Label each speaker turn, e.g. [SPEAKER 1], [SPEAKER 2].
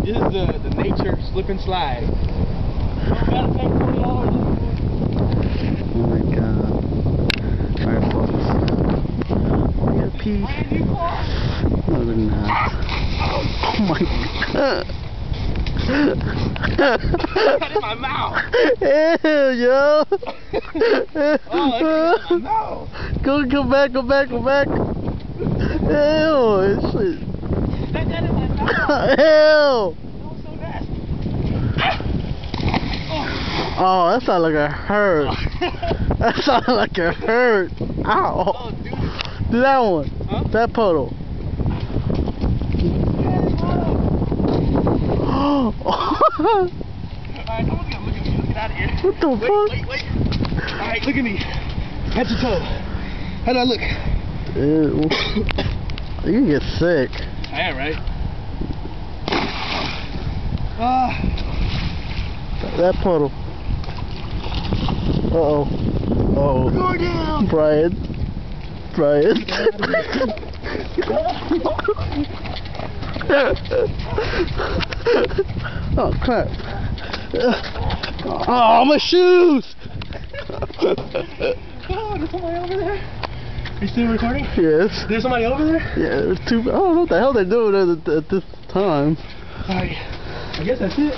[SPEAKER 1] This is the nature slip and slide.
[SPEAKER 2] Oh my god. Alright, folks. Oh, you gotta pee. No, they're not. Oh my god.
[SPEAKER 1] Got in my mouth.
[SPEAKER 2] Ew, yo.
[SPEAKER 1] Oh, in my mouth.
[SPEAKER 2] Go back. Ew, it's shit.
[SPEAKER 1] That got in my mouth.
[SPEAKER 2] Ew.
[SPEAKER 1] That was so nasty.
[SPEAKER 2] Oh, that sounded like it hurt. That sounded like it hurt. Ow.
[SPEAKER 1] Oh, dude.
[SPEAKER 2] Do that one.
[SPEAKER 1] Huh?
[SPEAKER 2] That puddle.
[SPEAKER 1] Alright, someone's gonna look at me. Let's get out of here.
[SPEAKER 2] What the fuck?
[SPEAKER 1] Wait. Alright, look at me. Head to toe. How do I look?
[SPEAKER 2] Ew. You can get sick.
[SPEAKER 1] I am, right?
[SPEAKER 2] That puddle. Uh-oh. Uh-oh.
[SPEAKER 1] Go down.
[SPEAKER 2] Brian. Oh, crap. Oh, my shoes!
[SPEAKER 1] Oh, there's somebody over there. Are you still recording?
[SPEAKER 2] Yes.
[SPEAKER 1] There's somebody over there?
[SPEAKER 2] Yeah, there's two. I don't know what the hell they're doing at this time.
[SPEAKER 1] Alright. I guess that's it.